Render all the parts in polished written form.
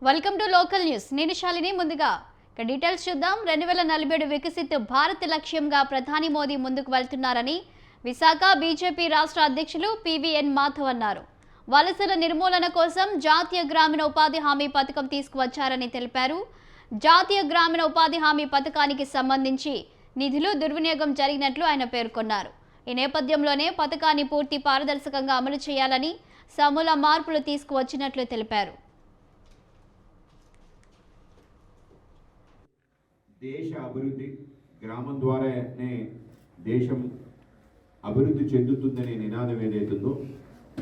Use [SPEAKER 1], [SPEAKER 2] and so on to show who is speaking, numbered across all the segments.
[SPEAKER 1] Welcome to local news. నేను శాలిని. ముందుగా details చూద్దాం. 2047 వికసిత్ భారత్ లక్ష్యంగా ప్రధాని మోదీ ముందుకు వెళ్తున్నారని విశాఖ బీజేపీ రాష్ట్ర అధ్యక్షులు పివిఎన్ మాధవ్ అన్నారు. వలసల నిర్మూలన కోసం జాతీయ గ్రామీణ ఉపాధి హామీ పథకం తీసుకువచ్చారని తెలిపారు. జాతీయ గ్రామీణ ఉపాధి హామీ పథకానికి సంబంధించి నిధులు దుర్వినియోగం జరిగినట్లు ఆయన పేర్కొన్నారు. ఈ నేపథ్యంలోనే పథకాన్ని పూర్తి పారదర్శకంగా అమలు చేయాలని సమూల మార్పులు తీసుకువచ్చినట్లు తెలిపారు.
[SPEAKER 2] దేశ అభివృద్ధి గ్రామం ద్వారానే దేశం అభివృద్ధి చెందుతుందనే నినాదం ఏదైతుందో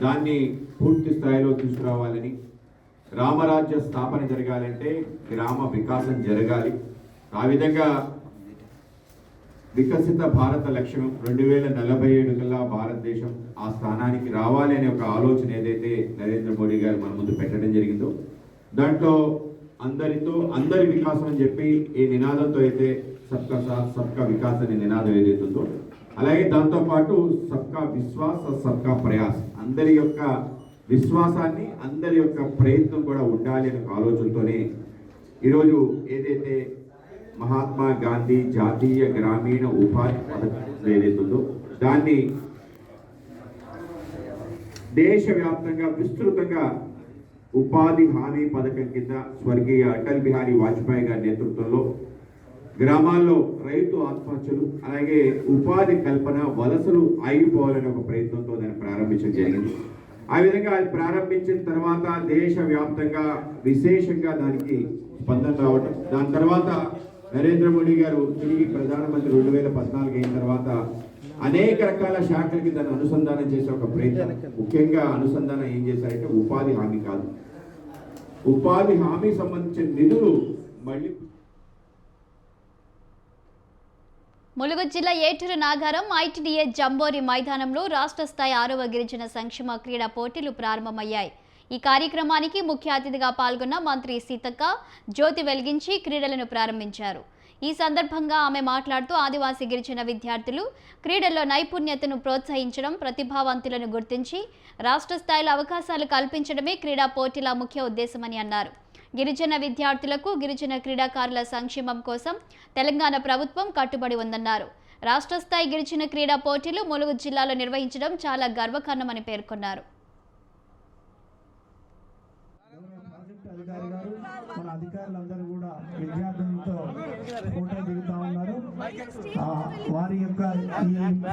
[SPEAKER 2] దాన్ని పూర్తి స్థాయిలో తీసుకురావాలని, గ్రామరాజ్య స్థాపన జరగాలంటే గ్రామ వికాసం జరగాలి. ఆ విధంగా వికసిత భారత లక్ష్యం 2047 కల్లా భారతదేశం ఆ స్థానానికి రావాలి అనే ఒక ఆలోచన ఏదైతే నరేంద్ర మోడీ గారు మన ముందు పెట్టడం జరిగిందో దాంట్లో అందరి వికాసం అని చెప్పి ఈ నినాదంతో అయితే సబ్కా సాత్ సబ్కా వికాస్ అనే నినాదం ఏదైతుందో, అలాగే దాంతోపాటు సబ్కా విశ్వాస్ సబ్కా ప్రయాస్, అందరి యొక్క విశ్వాసాన్ని అందరి యొక్క ప్రయత్నం కూడా ఉండాలి అనే ఆలోచనతోనే ఈరోజు ఏదైతే మహాత్మా గాంధీ జాతీయ గ్రామీణ ఉపాధి పథకం ఏదైతుందో దాన్ని దేశవ్యాప్తంగా విస్తృతంగా ఉపాధి హామీ పథకం కింద స్వర్గీయ అటల్ బిహారీ వాజ్పేయి గారి నేతృత్వంలో గ్రామాల్లో రైతు ఆత్మహత్యలు, అలాగే ఉపాధి కల్పన, వలసలు ఆగిపోవాలనే ఒక ప్రయత్నంతో దాన్ని ప్రారంభించడం జరిగింది. ఆ విధంగా అది ప్రారంభించిన తర్వాత దేశవ్యాప్తంగా విశేషంగా దానికి స్పందన రావటం, దాని తర్వాత నరేంద్ర మోడీ గారు తిరిగి ప్రధానమంత్రి 2014 అయిన తర్వాత అనేక రకాల శాఖలకి దాన్ని అనుసంధానం చేసే ఒక ప్రయత్నం, ముఖ్యంగా అనుసంధానం ఏం చేశారంటే ఉపాధి హామీ కాదు, ఉపాధి హామీ సంబంధించిన నిధులు మళ్ళీ.
[SPEAKER 1] ములుగు జిల్లా ఏటూరు నాగారం ఐటీడీఏ జంబోరి మైదానంలో రాష్ట్ర స్థాయి 6వ గిరిజన సంక్షేమ క్రీడా పోటీలు ప్రారంభమయ్యాయి. ఈ కార్యక్రమానికి ముఖ్య అతిథిగా పాల్గొన్న మంత్రి సీతక్క జ్యోతి వెలిగించి క్రీడలను ప్రారంభించారు. ఈ సందర్భంగా ఆమె మాట్లాడుతూ ఆదివాసీ గిరిజన విద్యార్థులు క్రీడల్లో నైపుణ్యతను ప్రోత్సహించడం, ప్రతిభావంతులను గుర్తించి రాష్ట్ర స్థాయిలో అవకాశాలు కల్పించడమే క్రీడా పోటీల ముఖ్య ఉద్దేశమని అన్నారు. గిరిజన విద్యార్థులకు, గిరిజన క్రీడాకారుల సంక్షేమం కోసం తెలంగాణ ప్రభుత్వం కట్టుబడి ఉందన్నారు. రాష్ట్ర స్థాయి గిరిజన క్రీడా పోటీలు ములుగు జిల్లాలో నిర్వహించడం చాలా గర్వకారణమని పేర్కొన్నారు.
[SPEAKER 3] మన అధికారులందరూ కూడా విద్యార్థులతో ఫోటో దిగుతా ఉన్నారు. వారి యొక్క ఈ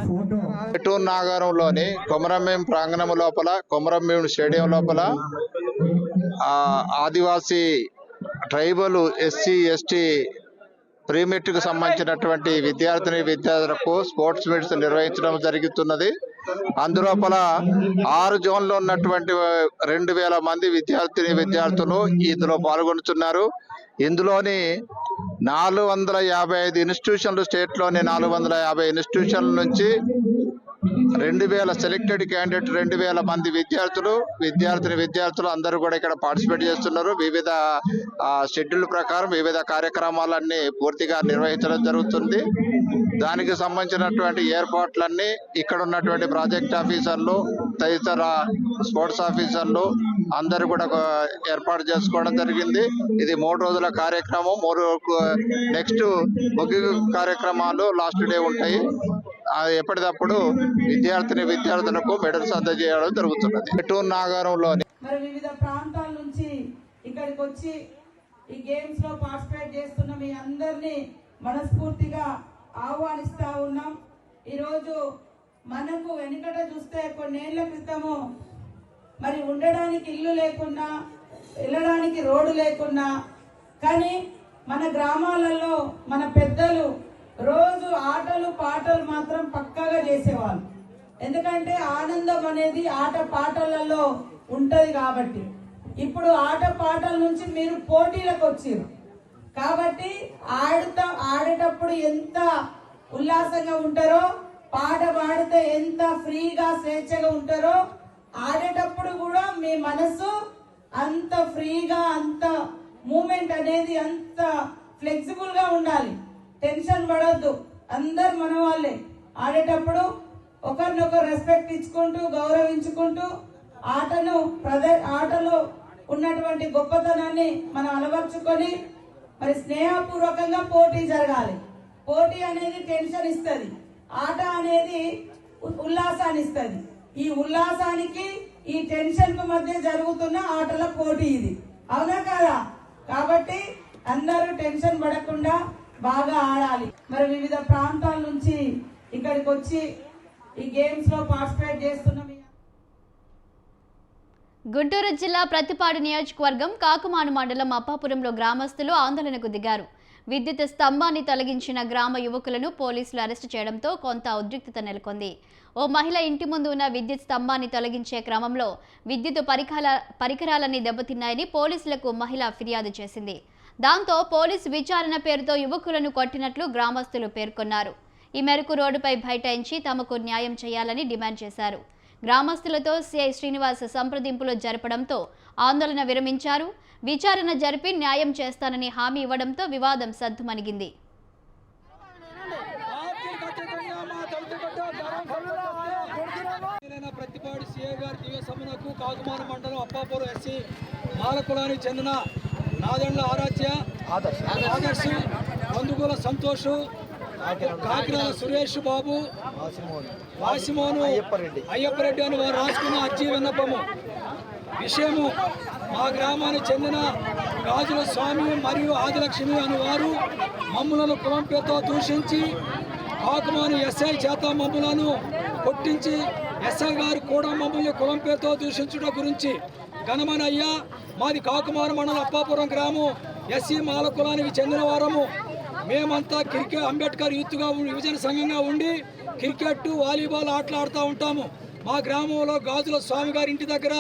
[SPEAKER 3] ఫోటో
[SPEAKER 4] ఏటూరు నాగారంలోని కొమరంభీం ప్రాంగణం లోపల, కొమరంభీం స్టేడియం లోపల Adivasi tribal SC ST pre matric సంబంధించినటువంటి విద్యార్థులకు స్పోర్ట్స్ మీట్స్ నిర్వహించడం జరుగుతున్నది. అందులోపల 6 జోన్లో ఉన్నటువంటి 2000 మంది విద్యార్థులు ఇందులో పాల్గొంటున్నారు. ఇందులోని 455 ఇన్స్టిట్యూషన్లు, స్టేట్లోని 450 ఇన్స్టిట్యూషన్ల నుంచి 2000 సెలెక్టెడ్ క్యాండిడేట్ 2000 మంది విద్యార్థులు అందరూ కూడా ఇక్కడ పార్టిసిపేట్ చేస్తున్నారు. వివిధ షెడ్యూల్ ప్రకారం వివిధ కార్యక్రమాలన్నీ పూర్తిగా నిర్వహించడం జరుగుతుంది. దానికి సంబంధించినటువంటి ఏర్పాట్లన్నీ ఇక్కడ ఉన్నటువంటి ప్రాజెక్ట్ ఆఫీసర్లు, తదితర స్పోర్ట్స్ ఆఫీసర్లు అందరూ కూడా ఏర్పాటు చేసుకోవడం జరిగింది. ఇది 3 రోజుల కార్యక్రమం. నెక్స్ట్ ముగింపు కార్యక్రమాలు లాస్ట్ డే ఉంటాయి. ఎప్పటికప్పుడు విద్యార్థులకు మెడల్స్ అందజేయడం జరుగుతున్నది. ఏటూరు నాగారంలోని
[SPEAKER 5] వివిధ ప్రాంతాల నుంచి ఇక్కడికి వచ్చి ఈ గేమ్స్ లో పార్టిసిపేట్ చేస్తున్న మీ అందరినీ మనస్ఫూర్తిగా ఆహ్వానిస్తా ఉన్నాం. ఈరోజు మనకు వెనుకట చూస్తే కొన్నేళ్ల క్రితము ఉండడానికి ఇల్లు లేకున్నా, వెళ్ళడానికి రోడ్డు లేకున్నా, కానీ మన గ్రామాలలో మన పెద్దలు రోజు ఆటలు పాటలు మాత్రం పక్కాగా చేసేవాళ్ళు. ఎందుకంటే ఆనందం అనేది ఆట పాటలలో ఉంటది. కాబట్టి ఇప్పుడు ఆట పాటల నుంచి మీరు పోటీలకు వచ్చారు కాబట్టి ఆడేటప్పుడు ఎంత ఉల్లాసంగా ఉంటారో, పాట పాడితే ఎంత ఫ్రీగా స్వేచ్ఛగా ఉంటారో, ఆడేటప్పుడు కూడా మీ మనసు అంత ఫ్రీగా, అంత మూమెంట్ అనేది అంత ఫ్లెక్సిబుల్ గా ఉండాలి. టెన్షన్ పడద్దు. అందరు మన వాళ్ళే. ఆడేటప్పుడు ఒకరినొకరు రెస్పెక్ట్ ఇచ్చుకుంటూ, గౌరవించుకుంటూ ఆటలో ఉన్నటువంటి గొప్పతనాన్ని మనం అలవర్చుకొని మరి స్నేహపూర్వకంగా పోటీ జరగాలి. పోటీ అనేది టెన్షన్ ఇస్తుంది, ఆట అనేది ఉల్లాసాన్ని ఇస్తుంది. ఈ ఉల్లాసానికి ఈ టెన్షన్ కు మధ్య జరుగుతున్న ఆటల పోటీ ఇది, అవునా కదా? కాబట్టి అందరూ టెన్షన్ పడకుండా బాగా ఆడాలి. మరి వివిధ ప్రాంతాల నుంచి ఇక్కడికి వచ్చి ఈ గేమ్స్ లో పార్టిసిపేట్ చేస్తున్న
[SPEAKER 1] గుంటూరు జిల్లా ప్రతిపాడు నియోజకవర్గం కాకుమాను మండలం అప్పాపురంలో గ్రామస్తులు ఆందోళనకు దిగారు. విద్యుత్ స్తంభాన్ని తొలగించిన గ్రామ యువకులను పోలీసులు అరెస్టు చేయడంతో కొంత ఉద్రిక్తత నెలకొంది. ఓ మహిళ ఇంటి ముందు ఉన్న విద్యుత్ స్తంభాన్ని తొలగించే క్రమంలో విద్యుత్ పరికరాలన్నీ దెబ్బతిన్నాయని పోలీసులకు మహిళ ఫిర్యాదు చేసింది. దాంతో పోలీసు విచారణ పేరుతో యువకులను కొట్టినట్లు గ్రామస్తులు పేర్కొన్నారు. ఈ మేరకు రోడ్డుపై బైఠాయించి తమకు న్యాయం చేయాలని డిమాండ్ చేశారు. గ్రామస్తులతో సిఐ శ్రీనివాస్ సంప్రదింపులు జరపడంతో ఆందోళన విరమించారు. విచారణ జరిపి న్యాయం చేస్తానని హామీ ఇవ్వడంతో వివాదం సద్దుమణిగింది.
[SPEAKER 6] ప్రతిపాడు సిఐ గారి దివ్య సభకు కాకుమాను మండలం అప్పాపురం ఎస్సీ మాలకులానికి చెందిన నాదెండ్ల ఆరాధ్య, ఆదర్శ్, బంధుగుల సంతోష్, కాకినాడ సురేష్ బాబు, వాసిమోను, అయ్యప్పరెడ్డి అని వారు రాసుకున్న అర్జీ విన్నపము విషయము మా గ్రామానికి చెందిన గాజుల స్వామి మరియు ఆదిలక్ష్మి అని వారు మమ్ములను కులం పేరుతో దూషించి కాకుమాను ఎస్ఐ చేత మమ్ములను కొట్టించి ఎస్ఐ గారు కూడా మమ్మల్ని కులం పేరుతో దూషించడం గురించి ఘనమైన అయ్యా, మాది కాకుమాను మండలం అప్పాపురం గ్రామం, ఎస్సీ మాల కులానికి చెందిన వారము. మేమంతా క్రికెట్ అంబేద్కర్ యూత్గా యువజన సంఘంగా ఉండి క్రికెట్, వాలీబాల్ ఆటలు ఆడుతూ ఉంటాము. మా గ్రామంలో గాజుల స్వామి గారి ఇంటి దగ్గర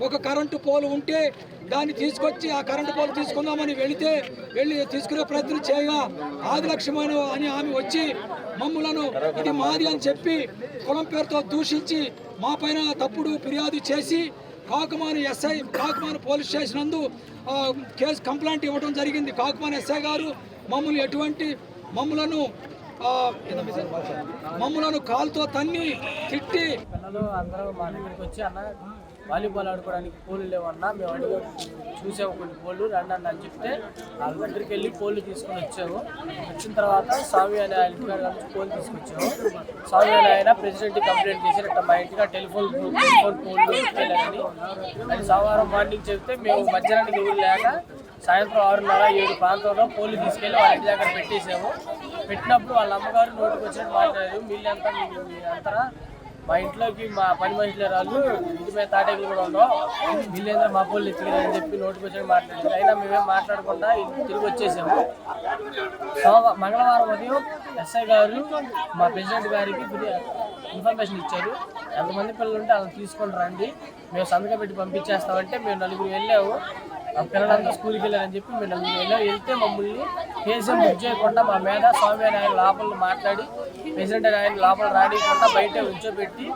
[SPEAKER 6] ఒక కరెంటు పోలు ఉంటే దాన్ని తీసుకొచ్చి ఆ కరెంటు పోలు తీసుకుందామని వెళ్ళి తీసుకునే ప్రయత్నం చేయగా ఆదిలక్ష్మి అని ఆమె వచ్చి మమ్ములను ఇది మాది అని చెప్పి కులం పేరుతో దూషించి మా పైన తప్పుడు ఫిర్యాదు చేసి కాకుమాను పోలీస్ స్టేషన్ నందు కేసు కంప్లైంట్ ఇవ్వడం జరిగింది. కాకుమాను ఎస్ఐ గారు మమ్ములను కాలుతో తన్ని తిట్టి
[SPEAKER 7] పిల్లలు అందరూ మా దగ్గరికి వచ్చి అన్న వాలీబాల్ ఆడుకోవడానికి పోలు లేవన్నా, మేము అడిగి చూసాము కొన్ని పోలు రండి అని చెప్తే వాళ్ళ దగ్గరికి వెళ్ళి పోలు తీసుకొని వచ్చాము. వచ్చిన తర్వాత స్వామి అనే ఆయన ఇంటికాడ నుంచి పోలు తీసుకొచ్చాము. స్వామి అనే ఆయన ప్రెసిడెంట్కి కంప్లైంట్ చేశారట మా ఇంటికి టెలిఫోన్ పోలు వెళ్ళారని. అది సోమవారం మార్నింగ్ చెప్తే మేము మధ్యాహ్నానికి ఊరు లేక సాయంత్రం 6:30-7 ప్రాంతంలో పోలు తీసుకెళ్ళి వాళ్ళ ఇంటి దగ్గర పెట్టేసాము. పెట్టినప్పుడు వాళ్ళ అమ్మగారు నోటికి వచ్చినట్టు మాట్లాడారు, వీళ్ళంతా అంతరా మా ఇంట్లోకి మా పని మనుషులే రాళ్ళు, ఇంటి మీద తాటేకులు కూడా ఉండవు, వీళ్ళేందా మా పోలు ఎత్తుకెళ్ళని చెప్పి నోటికి వచ్చినట్టు మాట్లాడారు. అయినా మేమేం మాట్లాడకుండా తిరిగి వచ్చేసాము. మంగళవారం ఉదయం ఎస్ఐ గారు మా ప్రెసిడెంట్ గారికి ఇన్ఫర్మేషన్ ఇచ్చారు, ఎంతమంది పిల్లలు ఉంటే వాళ్ళని తీసుకొని రండి, మేము సంతకం పెట్టి పంపించేస్తామంటే మేము 4 వెళ్ళాము. ఆ పిల్లలంతా స్కూల్కి వెళ్ళారని చెప్పి మేము 4 వెళ్తే మమ్మల్ని కేసు బుక్ చేయకుండా మా మీద స్వామి అని ఆయన లోపల మాట్లాడి ప్రెసిడెంట్ అని ఆయన లోపల రానియకుండా బయట ఉంచోబెట్టి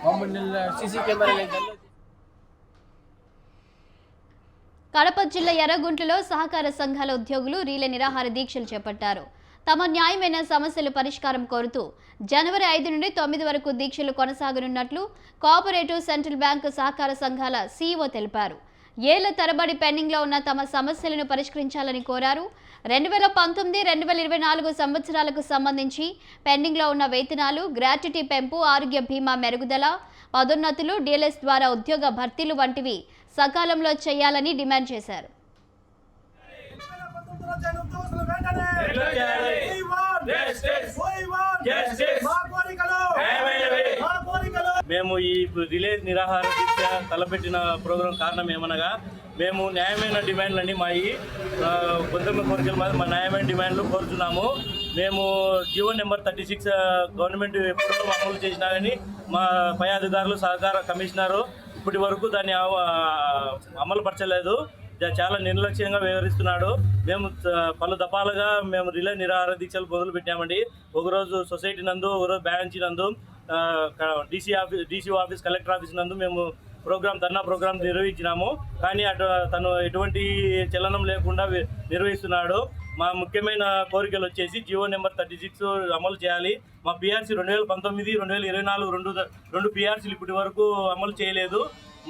[SPEAKER 7] మమ్మల్ని సీసీ కెమెరాలు.
[SPEAKER 1] కడప జిల్లా ఎర్రగుంట్లలో సహకార సంఘాల ఉద్యోగులు రీలే నిరాహార దీక్షలు చేపట్టారు. తమ న్యాయమైన సమస్యల పరిష్కారం కోరుతూ జనవరి 5 నుండి 9 వరకు దీక్షలు కొనసాగనున్నట్లు కోఆపరేటివ్ సెంట్రల్ బ్యాంకు సహకార సంఘాల సీఈఓ తెలిపారు. ఏళ్ల తరబడి పెండింగ్లో ఉన్న తమ సమస్యలను పరిష్కరించాలని కోరారు. 2019-2024 సంవత్సరాలకు సంబంధించి పెండింగ్లో ఉన్న వేతనాలు, గ్రాట్యుటీ పెంపు, ఆరోగ్య బీమా మెరుగుదల, పదోన్నతులు, డిఎల్ఎస్ ద్వారా ఉద్యోగ భర్తీలు వంటివి సకాలంలో చేయాలని డిమాండ్ చేశారు.
[SPEAKER 8] మేము ఈ రిలే నిరాహార దీక్ష తలపెట్టిన ప్రోగ్రాం కారణం ఏమనగా మేము న్యాయమైన డిమాండ్లని కొంతమంది కోరికలు మా న్యాయమైన డిమాండ్లు కోరుతున్నాము. మేము జీవో నెంబర్ 36 గవర్నమెంట్ ఎప్పుడో అమలు చేసినా కానీ మా పై అధికారులు సహకార కమిషనరు ఇప్పటి వరకు దాన్ని అమలు పరచలేదు. చాలా నిర్లక్ష్యంగా వ్యవహరిస్తున్నాడు. మేము పలు దఫాలుగా మేము రిలే నిరాహార దీక్షలు మొదలు పెట్టామండి. ఒకరోజు సొసైటీ నందు, ఒకరోజు బ్యాంచ్ నందు, డీసీ ఆఫీస్, కలెక్టర్ ఆఫీస్ నందు మేము ధర్నా ప్రోగ్రాం నిర్వహించినాము. కానీ తను ఎటువంటి చలనం లేకుండా నిర్వహిస్తున్నాడు. మా ముఖ్యమైన కోరికలు వచ్చేసి జీవో నెంబర్ 36 అమలు చేయాలి. మా పిఆర్సీ 2019, 2024 రెండు పిఆర్సీలు ఇప్పటి వరకు అమలు చేయలేదు.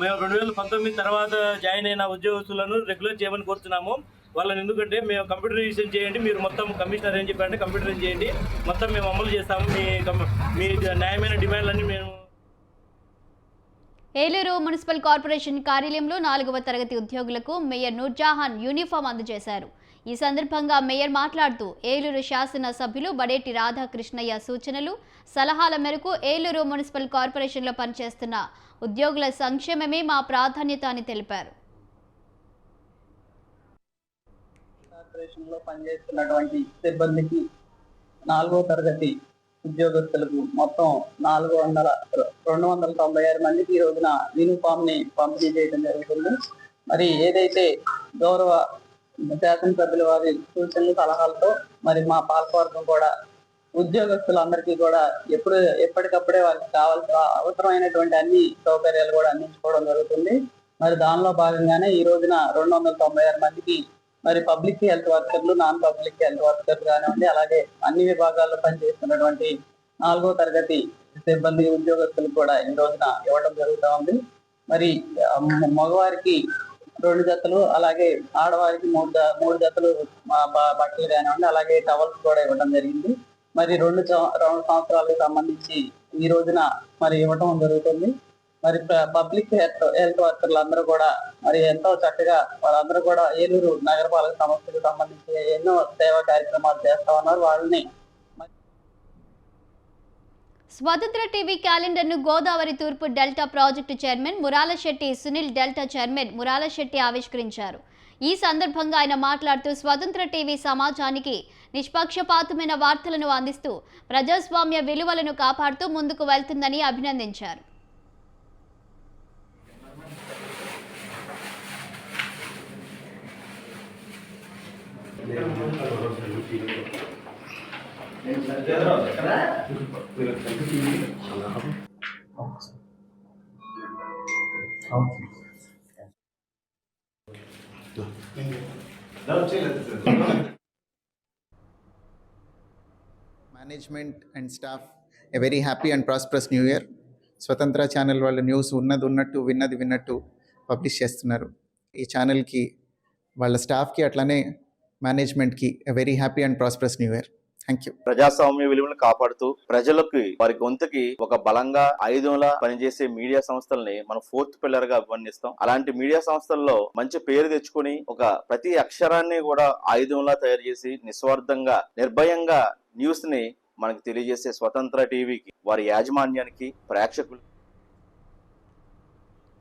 [SPEAKER 8] మేము 2019 తర్వాత జాయిన్ అయిన ఉద్యోగస్తులను రెగ్యులర్ చేయమని కోరుతున్నాము. వాళ్ళని ఎందుకంటే మేము కంప్యూటరైజేషన్ చేయండి, మీరు మొత్తం కమిషనర్ ఏం చెప్పారంటే కంప్యూటరైజ్ చేయండి, మొత్తం మేము అమలు చేస్తాము, మీ న్యాయమైన డిమాండ్లన్నీ మేము.
[SPEAKER 1] ఏలూరు మున్సిపల్ కార్పొరేషన్ కార్యాలయంలో 4వ తరగతి ఉద్యోగులకు మేయర్ నూర్జహాన్ యూనిఫామ్ అందజేశారు. ఈ సందర్భంగా మేయర్ మాట్లాడుతూ ఏలూరు శాసన సభ్యులు బడేటి రాధాకృష్ణయ్య సూచనలు, సలహాల మేరకు ఏలూరు మున్సిపల్ కార్పొరేషన్లో పనిచేస్తున్న ఉద్యోగుల సంక్షేమమే మా ప్రాధాన్యత అని తెలిపారు.
[SPEAKER 9] కార్పొరేషన్లో పనిచేస్తున్నటువంటి సిబ్బందికి 4వ తరగతి ఉద్యోగస్తులకు మొత్తం 296 మందికి ఈ రోజున యూనిఫామ్ ని పంపిణీ చేయడం జరుగుతుంది. మరి ఏదైతే గౌరవ శాసనసభ్యుల వారి సూచనలు సలహాలతో మరి మా పాలకవర్గం కూడా ఉద్యోగస్తులందరికీ కూడా ఎప్పటికప్పుడే వారికి కావాల్సిన అవసరమైనటువంటి అన్ని సౌకర్యాలు కూడా అందించుకోవడం జరుగుతుంది. మరి దానిలో భాగంగానే ఈ రోజున 296 మందికి మరి పబ్లిక్ హెల్త్ వర్కర్లు, నాన్ పబ్లిక్ హెల్త్ వర్కర్లు కానివ్వండి, అలాగే అన్ని విభాగాల్లో పనిచేస్తున్నటువంటి 4వ తరగతి సిబ్బంది ఉద్యోగస్తులకు కూడా ఈ రోజున ఇవ్వడం జరుగుతూ ఉంది. మరి మగవారికి 2 జతలు, అలాగే ఆడవారికి 3 జతలు బట్టలు కానివ్వండి, అలాగే టవల్స్ కూడా ఇవ్వడం జరిగింది. మరి 2 సంవత్సరాలకు సంబంధించి ఈ రోజున మరి ఇవ్వడం జరుగుతుంది. మరి పబ్లిక్ హెల్త్ వర్కర్లు అందరూ కూడా మరి ఎంతో చక్కగా వాళ్ళందరూ కూడా ఏలూరు నగరపాలక సంస్థకు సంబంధించి ఎన్నో సేవా కార్యక్రమాలు చేస్తా ఉన్నారు. వాళ్ళని
[SPEAKER 1] స్వతంత్ర టీవీ క్యాలెండర్ను గోదావరి తూర్పు delta project chairman Muralasetti Sunil, delta chairman Muralasetti ఆవిష్కరించారు. ఈ సందర్భంగా ఆయన మాట్లాడుతూ స్వతంత్ర టీవీ సమాజానికి నిష్పక్షపాతమైన వార్తలను అందిస్తూ ప్రజాస్వామ్య విలువలను కాపాడుతూ ముందుకు వెళ్తుందని అభినందించారు.
[SPEAKER 10] Management and staff, a very happy and prosperous new year. స్వతంత్ర ఛానల్ వాళ్ళ న్యూస్ ఉన్నట్టు విన్నట్టు పబ్లిష్ చేస్తున్నారు. ఈ ఛానల్కి వాళ్ళ స్టాఫ్కి అట్లానే మేనేజ్మెంట్కి a very happy and prosperous new year. Thank you.
[SPEAKER 11] ప్రజాస్వామ్య విలువలను కాపాడుతూ ప్రజలకి వారి గొంతుకి ఒక బలంగా ఆయుధంలా పనిచేసే మీడియా సంస్థల్ని మనం 4th పిల్లర్ గా అభివర్ణిస్తాం. అలాంటి మీడియా సంస్థల్లో మంచి పేరు తెచ్చుకుని ఒక ప్రతి అక్షరాన్ని కూడా ఆయుధంలా తయారు చేసి నిస్వార్థంగా నిర్భయంగా న్యూస్ ని మనకు తెలియజేసే స్వతంత్ర టీవీకి, వారి యాజమాన్యానికి, ప్రేక్షకులు.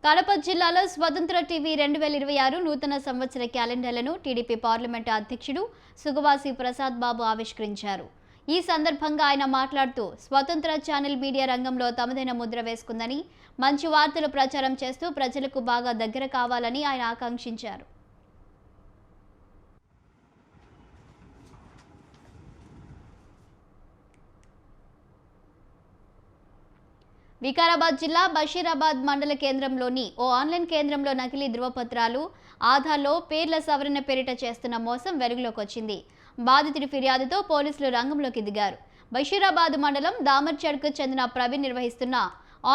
[SPEAKER 1] కడప జిల్లాలో స్వతంత్ర టీవీ 2026 నూతన సంవత్సర క్యాలెండర్లను టీడీపీ పార్లమెంటు అధ్యక్షుడు సుగవాసి ప్రసాద్ బాబు ఆవిష్కరించారు. ఈ సందర్భంగా ఆయన మాట్లాడుతూ స్వతంత్ర ఛానల్ మీడియా రంగంలో తమదైన ముద్ర వేసుకుందని, మంచి వార్తలు ప్రచారం చేస్తూ ప్రజలకు బాగా దగ్గర కావాలని ఆయన ఆకాంక్షించారు. వికారాబాద్ జిల్లా బషీరాబాద్ మండల కేంద్రంలోని ఓ ఆన్లైన్ కేంద్రంలో నకిలీ ధృవపత్రాలు, ఆధార్లో పేర్ల సవరణ పేరిట చేస్తున్న మోసం వెలుగులోకి వచ్చింది. బాధితుడి ఫిర్యాదుతో పోలీసులు రంగంలోకి దిగారు. బషీరాబాద్ మండలం దామర్చడ్కు చెందిన ప్రవీణ్ నిర్వహిస్తున్న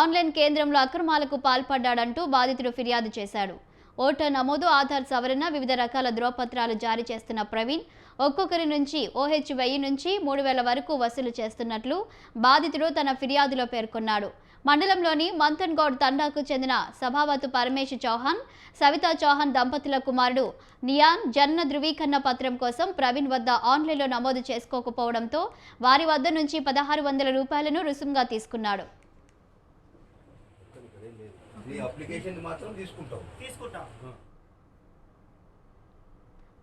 [SPEAKER 1] ఆన్లైన్ కేంద్రంలో అక్రమాలకు పాల్పడ్డాడంటూ బాధితుడు ఫిర్యాదు చేశాడు. ఓటర్ నమోదు, ఆధార్ సవరణ, వివిధ రకాల ధృవపత్రాలు జారీ చేస్తున్న ప్రవీణ్ ఒక్కొక్కరి నుంచి OH1000 నుంచి 3000 వరకు వసూలు చేస్తున్నట్లు బాధితుడు తన ఫిర్యాదులో పేర్కొన్నాడు. మండలంలోని మంతన్గౌడ్ తండాకు చెందిన సభావతు పరమేశ్ చౌహాన్, సవితా చౌహాన్ దంపతుల కుమారుడు నియాన్ జన్మ ధృవీకరణ పత్రం కోసం ప్రవీణ్ వద్ద ఆన్లైన్లో నమోదు చేసుకోకపోవడంతో వారి వద్ద నుంచి 1600 రూపాయలను రుసుముగా తీసుకున్నాడు.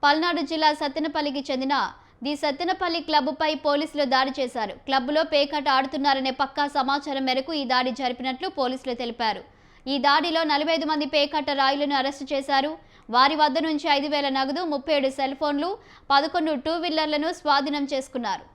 [SPEAKER 1] పల్నాడు జిల్లా సత్తెనపల్లికి చెందిన ది సత్తెనపల్లి క్లబ్పై పోలీసులు దాడి చేశారు. క్లబ్లో పేకాట ఆడుతున్నారనే పక్కా సమాచారం మేరకు ఈ దాడి జరిపినట్లు పోలీసులు తెలిపారు. ఈ దాడిలో 45 మంది పేకాట రాయులను అరెస్టు చేశారు. వారి వద్ద నుంచి 5000 నగదు, 37 సెల్ ఫోన్లు, 11 టూ వీలర్లను స్వాధీనం చేసుకున్నారు.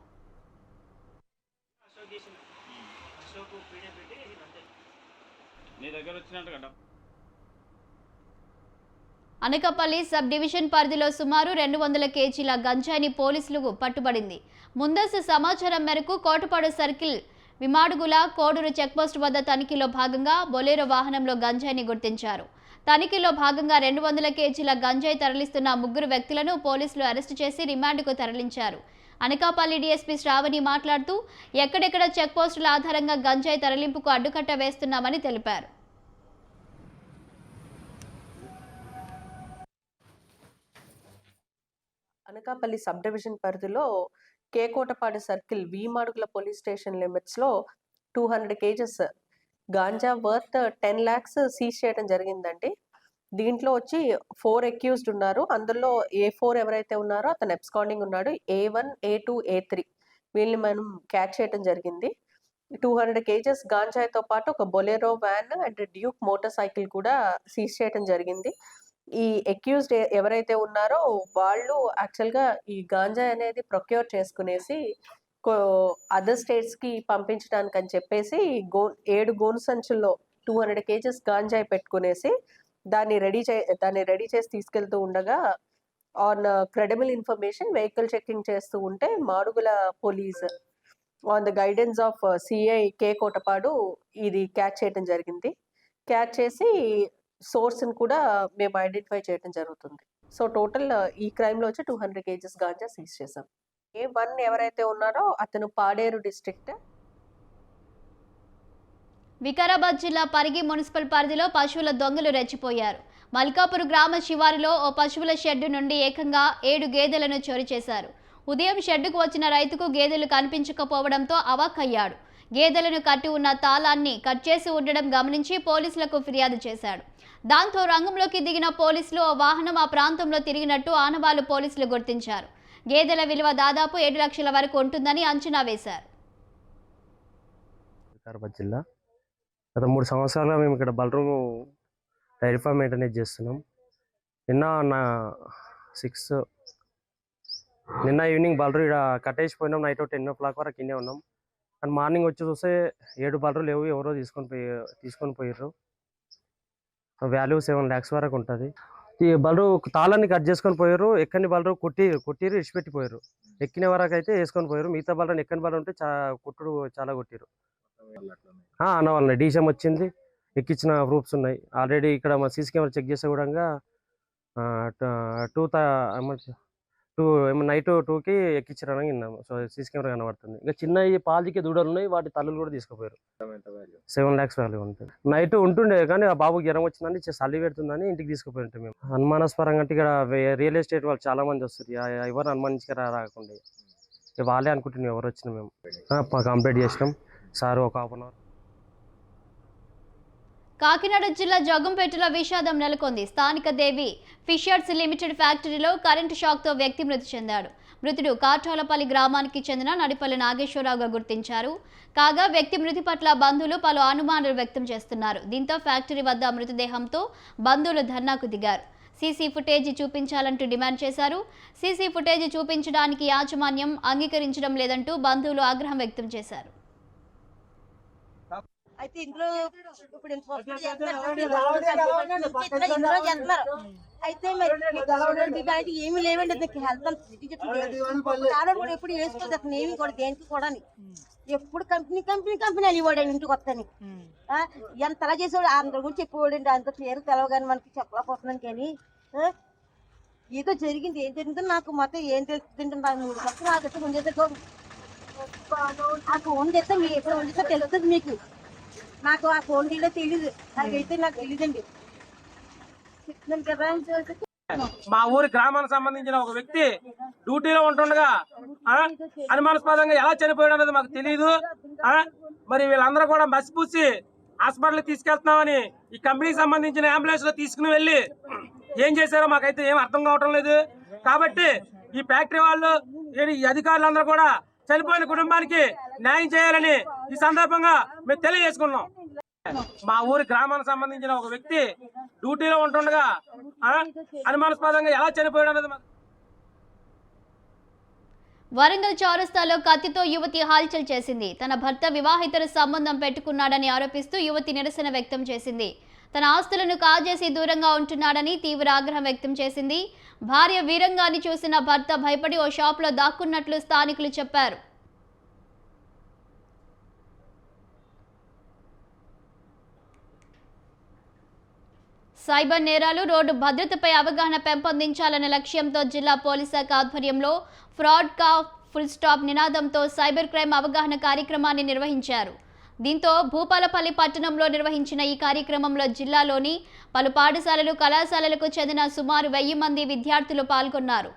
[SPEAKER 1] అనకాపల్లి సబ్ డివిజన్ పరిధిలో సుమారు 200 కేజీల గంజాయిని పోలీసులకు పట్టుబడింది. ముందస్తు సమాచారం మేరకు కోటపాడు సర్కిల్ విమాడుగుల కోడూరు చెక్పోస్ట్ వద్ద తనిఖీలో భాగంగా బొలేరో వాహనంలో గంజాయిని గుర్తించారు. తనిఖీలో భాగంగా 200 కేజీల గంజాయి తరలిస్తున్న 3 వ్యక్తులను పోలీసులు అరెస్టు చేసి రిమాండ్కు తరలించారు. అనకాపల్లి డీఎస్పీ శ్రావణి మాట్లాడుతూ ఎక్కడెక్కడ చెక్పోస్టుల ఆధారంగా గంజాయి తరలింపుకు అడ్డుకట్ట వేస్తున్నామని తెలిపారు.
[SPEAKER 12] అనకాపల్లి సబ్ డివిజన్ పరిధిలో కేకోటపాడు సర్కిల్ వీమాడుగుల పోలీస్ స్టేషన్ లిమిట్స్లో 200 kgs ganja worth 10 lakhs seize చేయడం జరిగిందండి. దీంట్లో వచ్చి 4 అక్యూజ్డ్ ఉన్నారు. అందులో A4 ఎవరైతే ఉన్నారో అతను అబ్స్కాండింగ్ ఉన్నాడు. A1, A2, A3 వీళ్ళని మనం క్యాచ్ చేయడం జరిగింది. 200 కేజెస్ గాంజాయితో పాటు ఒక Bolero van and Duke motor cycle కూడా సీజ్ చేయడం జరిగింది. ఈ అక్యూజ్డ్ ఎవరైతే ఉన్నారో వాళ్ళు యాక్చువల్గా ఈ గాంజా అనేది ప్రొక్యూర్ చేసుకునేసి అదర్ స్టేట్స్కి పంపించడానికి అని చెప్పేసి 7 గోను సంచుల్లో 200 కేజెస్ గాంజాయి పెట్టుకునేసి దాన్ని రెడీ చేసి తీసుకెళ్తూ ఉండగా on credible information vehicle checking చేస్తూ ఉంటే Madugula police on the guidance of CI K Kotapadu ఇది క్యాచ్ చేయడం జరిగింది. క్యాచ్ చేసి సోర్స్ని కూడా మేము ఐడెంటిఫై చేయడం జరుగుతుంది. సో టోటల్ ఈ క్రైమ్లో వచ్చి 200 కేజెస్ గాంజా సీజ్ చేసాం. A1 ఎవరైతే ఉన్నారో అతను పాడేరు డిస్ట్రిక్ట్.
[SPEAKER 1] వికారాబాద్ జిల్లా పరిగి మున్సిపల్ పరిధిలో పశువుల దొంగలు రెచ్చిపోయారు. మల్కాపూర్ గ్రామ శివారులో ఓ పశువుల షెడ్డు నుండి ఏకంగా 7 గేదెలను చోరీ చేశారు. ఉదయం షెడ్డుకు వచ్చిన రైతుకు గేదెలు కనిపించకపోవడంతో అవాక్కయ్యాడు. గేదెలను కట్టి ఉన్న తాళాన్ని కట్ చేసి ఉండడం గమనించి పోలీసులకు ఫిర్యాదు చేశాడు. దాంతో రంగంలోకి దిగిన పోలీసులు ఓ వాహనం ఆ ప్రాంతంలో తిరిగినట్టు ఆనవాళ్లు పోలీసులు గుర్తించారు. గేదెల విలువ దాదాపు 7 లక్షల వరకు ఉంటుందని అంచనా వేశారు.
[SPEAKER 13] వికారాబాద్ జిల్లా గత 3 సంవత్సరాలుగా మేము ఇక్కడ బలరూము డైరీ ఫామ్ మెయింటెనెన్స్ చేస్తున్నాం. నిన్న ఈవినింగ్ బలరు ఇక్కడ కట్టేసిపోయినాం. నైట్ 10 o'clock వరకు ఇన్నే ఉన్నాం. అండ్ మార్నింగ్ వచ్చి చూస్తే 7 బలరు లేవు, ఎవరో తీసుకొని పోయారు. వాల్యూ 7 lakhs వరకు ఉంటుంది. ఈ బలరు తాళాన్ని కట్ చేసుకొని పోయారు. ఎక్కని బలరు కొట్టిరు ఇచ్చిపెట్టిపోయారు. ఎక్కిన వరకు అయితే వేసుకొని పోయారు. మిగతా బలరు ఎక్కని బలరు ఉంటే కుట్టుడు చాలా కొట్టిరు. అన్న వాళ్ళని డీసీఎం వచ్చింది, ఎక్కించిన ప్రూఫ్స్ ఉన్నాయి. ఆల్రెడీ ఇక్కడ మా సీసీ కెమెరా చెక్ చేసే కూడా నైట్ 2కి ఎక్కించారని విన్నాము. సో సీసీ కెమెరా కనబడుతుంది. ఇంకా చిన్న పాలకి దూడలు ఉన్నాయి, వాటి తల్లులు కూడా తీసుకుపోయారు. 7 lakhs వాల్యూ ఉంటుంది. నైట్ ఉంటుండే కానీ ఆ బాబుకి జ్వరం వచ్చిందని చలి పెడుతుందని ఇంటికి తీసుకుపోయి ఉంటాం. మేము అనుమానాస్పరంగా అంటే ఇక్కడ రియల్ ఎస్టేట్ వాళ్ళు చాలా మంది వస్తారు. ఎవరు అనుమానించుకు రాకుండా వాళ్ళే అనుకుంటున్నాం ఎవరు వచ్చినా. మేము కంప్లీట్ చేసినాం సార్ ఒక 1/2 hour.
[SPEAKER 1] కాకినాడ జిల్లా జగ్గంపేటలో విషాదం నెలకొంది. స్థానిక దేవి ఫిషర్స్ లిమిటెడ్ ఫ్యాక్టరీలో కరెంటు షాక్తో వ్యక్తి మృతి చెందాడు. మృతుడు కాట్రాలపల్లి గ్రామానికి చెందిన నడిపల్లి నాగేశ్వరరావుగా గుర్తించారు. కాగా వ్యక్తి మృతి పట్ల బంధువులు పలు అనుమానాలు వ్యక్తం చేస్తున్నారు. దీంతో ఫ్యాక్టరీ వద్ద మృతదేహంతో బంధువులు ధర్నాకు దిగారు. సీసీ ఫుటేజీ చూపించాలంటూ డిమాండ్ చేశారు. సీసీ ఫుటేజీ చూపించడానికి యాజమాన్యం అంగీకరించడం లేదంటూ బంధువులు ఆగ్రహం వ్యక్తం చేశారు.
[SPEAKER 14] అయితే ఇందులో ఇప్పుడు అయితే మరి ఏమి లేవండి. హెల్త్ కూడా ఎప్పుడు వేసుకోలేదు అతను ఏమి కూడా దేనికి కూడా ఎప్పుడు కంపెనీ అనివాడండి ఇంటికి వస్తాని ఎంతలా చేసేవాడు అందరి గురించి చెప్పేవాడండి. అంత పేరు తెలవగాని మనకి చెప్పలేకపోతున్నాను. కానీ ఏదో జరిగింది, ఏం జరిగిందో నాకు మొత్తం ఏం తెలుస్తుంటే నాకు 3 సంవత్సరాలు నాకు ఉండేది. ఆ ఫోన్ చేస్తే మీరు ఎప్పుడు ఉండేదో తెలుస్తుంది మీకు. నాకు ఆ ఫోన్ డీలో తెలీదు, నాకైతే నాకు తెలియదండి. చెప్తున్నాను కదా.
[SPEAKER 15] మా ఊరి గ్రామానికి సంబంధించిన ఒక వ్యక్తి డ్యూటీలో ఉంటుండగా అనుమానాస్పదంగా ఎలా చనిపోయాడు అనేది మాకు తెలియదు. మరి వీళ్ళందరూ కూడా మసిపూసి హాస్పిటల్కి తీసుకెళ్తున్నామని ఈ కంపెనీకి సంబంధించిన అంబులెన్స్ లో తీసుకుని వెళ్ళి ఏం చేశారో మాకైతే ఏం అర్థం కావటం లేదు. కాబట్టి ఈ ఫ్యాక్టరీ వాళ్ళు ఈ అధికారులందరూ కూడా చనిపోయిన కుటుంబానికి న్యాయం చేయాలని ఈ సందర్భంగా మేము తెలియజేసుకున్నాం. మా ఊరి గ్రామానికి సంబంధించిన ఒక వ్యక్తి డ్యూటీలో ఉంటుండగా అనుమానాస్పదంగా ఎలా చనిపోయాడు అనేది
[SPEAKER 1] వరంగల్ చౌరస్తాలో కత్తితో యువతి హల్చల్ చేసింది. తన భర్త వివాహితర సంబంధం పెట్టుకున్నాడని ఆరోపిస్తూ యువతి నిరసన వ్యక్తం చేసింది. తన ఆస్తులను కాజేసి దూరంగా ఉంటున్నాడని తీవ్ర ఆగ్రహం వ్యక్తం చేసింది. భార్య వీరంగాన్ని చూసిన భర్త భయపడి ఓ షాప్లో దాక్కున్నట్లు స్థానికులు చెప్పారు. సైబర్ నేరాలు, రోడ్డు భద్రతపై అవగాహన పెంపొందించాలనే లక్ష్యంతో జిల్లా పోలీస్ శాఖ ఆధ్వర్యంలో ఫ్రాడ్ కా ఫుల్ స్టాప్ నినాదంతో సైబర్ క్రైమ్ అవగాహన కార్యక్రమాన్ని నిర్వహించారు. దీంతో భూపాలపల్లి పట్టణంలో నిర్వహించిన ఈ కార్యక్రమంలో జిల్లాలోని పలు పాఠశాలలు, కళాశాలలకు చెందిన సుమారు 1000 మంది విద్యార్థులు పాల్గొన్నారు.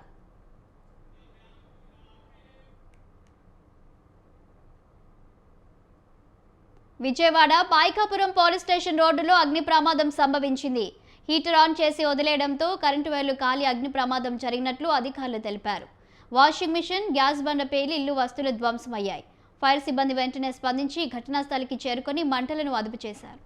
[SPEAKER 1] విజయవాడ పాయకాపురం పోలీస్ స్టేషన్ రోడ్డులో అగ్ని ప్రమాదం సంభవించింది. హీటర్ ఆన్ చేసి వదిలేయడంతో కరెంటు వైర్లు కాలి అగ్ని ప్రమాదం జరిగినట్లు అధికారులు తెలిపారు. వాషింగ్ మిషన్, గ్యాస్ బండ పేలి ఇల్లు వస్తువులు ధ్వంసమయ్యాయి. ఫైర్ సిబ్బంది వెంటనే స్పందించి ఘటనా స్థలికి చేరుకొని మంటలను అదుపు చేశారు.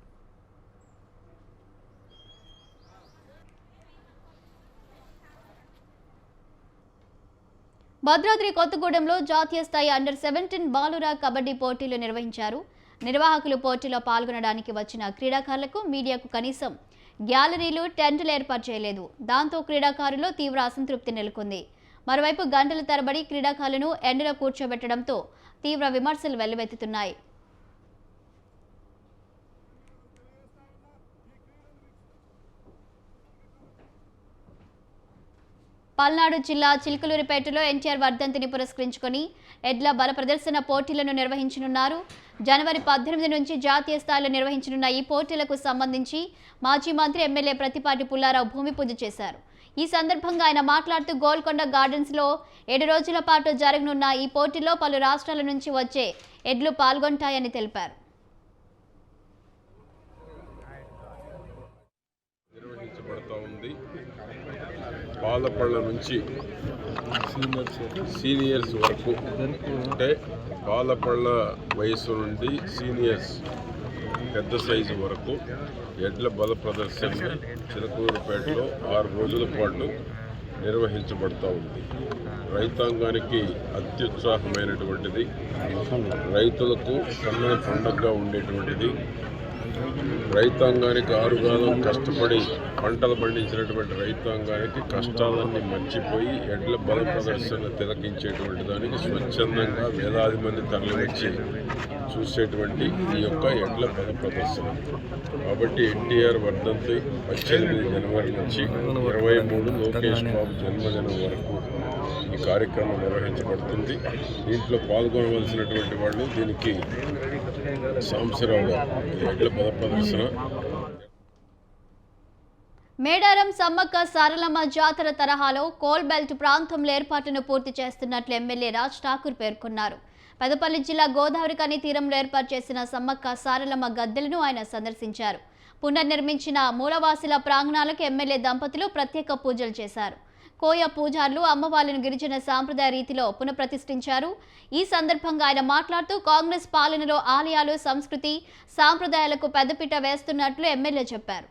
[SPEAKER 1] భద్రాద్రి కొత్తగూడెంలో జాతీయ స్థాయి అండర్-17 బాలుర కబడ్డీ పోటీలు నిర్వహించారు. నిర్వాహకులు పోటీలో పాల్గొనడానికి వచ్చిన క్రీడాకారులకు, మీడియాకు కనీసం గ్యాలరీలు, టెంటులు ఏర్పాటు చేయలేదు. దాంతో క్రీడాకారుల్లో తీవ్ర అసంతృప్తి నెలకొంది. మరోవైపు గంటల తరబడి క్రీడాకారులను ఎండలో కూర్చోబెట్టడంతో తీవ్ర విమర్శలు వెల్లువెత్తుతున్నాయి. పల్నాడు జిల్లా చిలుకలూరిపేటలో ఎన్టీఆర్ వర్ధంతిని పురస్కరించుకొని ఎడ్ల బల ప్రదర్శన పోటీలను నిర్వహించనున్నారు. జనవరి 18 నుంచి జాతీయ స్థాయిలో నిర్వహించనున్న ఈ పోటీలకు సంబంధించి మాజీ మంత్రి ఎమ్మెల్యే ప్రతిపాటి పుల్లారావు భూమి పూజ చేశారు. ఈ సందర్భంగా ఆయన మాట్లాడుతూ గోల్కొండ గార్డెన్స్లో 7 రోజుల పాటు జరగనున్న ఈ పోటీలో పలు రాష్ట్రాల నుంచి వచ్చే ఎడ్లు పాల్గొంటాయని తెలిపారు.
[SPEAKER 16] పాలపళ్ళ నుంచి సీనియర్స్ వరకు, అంటే పాలపళ్ళ వయసు నుండి సీనియర్స్ పెద్ద సైజు వరకు ఎడ్ల బల ప్రదర్శన చిలకూరుపేటలో 6 రోజుల పాటు నిర్వహించబడుతూ ఉంది. రైతాంగానికి అత్యుత్సాహమైనటువంటిది, రైతులకు కన్నుల పండుగగా ఉండేటువంటిది. రైతాంగానికి ఆరుగాలం కష్టపడి పంటలు పండించినటువంటి రైతాంగానికి కష్టాలన్నీ మర్చిపోయి ఎడ్ల బల ప్రదర్శన తిలకించేటువంటి దానికి స్వచ్ఛందంగా వేలాది మంది తరలివచ్చి చూసేటువంటి ఈ యొక్క ఎడ్ల బల ప్రదర్శన. కాబట్టి ఎన్టీఆర్ వర్ధంతి 18 జనవరి నుంచి 23 లోకేష్ బాబు జన్మదినం వరకు ఈ కార్యక్రమం నిర్వహించబడుతుంది. దీంట్లో పాల్గొనవలసినటువంటి వాళ్ళు దీనికి సాంబశివరావు గారు ఎడ్ల బల ప్రదర్శన.
[SPEAKER 1] మేడారం సమ్మక్క సారలమ్మ జాతర తరహాలో కోల్ బెల్ట్ ప్రాంతంలో ఏర్పాట్లను పూర్తి చేస్తున్నట్లు ఎమ్మెల్యే రాజ్ ఠాకూర్ పేర్కొన్నారు. పెదపల్లి జిల్లా గోదావరి కని తీరంలో ఏర్పాటు చేసిన సమ్మక్క సారలమ్మ గద్దెలను ఆయన సందర్శించారు. పునర్నిర్మించిన మూలవాసుల ప్రాంగణాలకు ఎమ్మెల్యే దంపతులు ప్రత్యేక పూజలు చేశారు. కోయ పూజారులు అమ్మవార్లను గిరిజన సాంప్రదాయ రీతిలో పునఃప్రతిష్ఠించారు. ఈ సందర్భంగా ఆయన మాట్లాడుతూ కాంగ్రెస్ పాలనలో ఆలయాలు, సంస్కృతి, సాంప్రదాయాలకు పెద్దపీట వేస్తున్నట్లు ఎమ్మెల్యే చెప్పారు.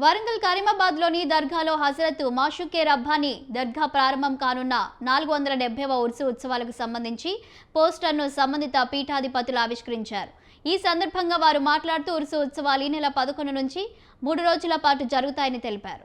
[SPEAKER 1] వరంగల్ కరీమాబాద్లోని దర్గాలో హజరత్ మాషుకే రబ్బానీ దర్గా ప్రారంభం కానున్న 470వ ఉర్సు ఉత్సవాలకు సంబంధించి పోస్టర్ను సంబంధిత పీఠాధిపతులు ఆవిష్కరించారు. ఈ సందర్భంగా వారు మాట్లాడుతూ ఉర్సు ఉత్సవాలు ఈ నెల 11 నుంచి 3 రోజుల పాటు జరుగుతాయని తెలిపారు.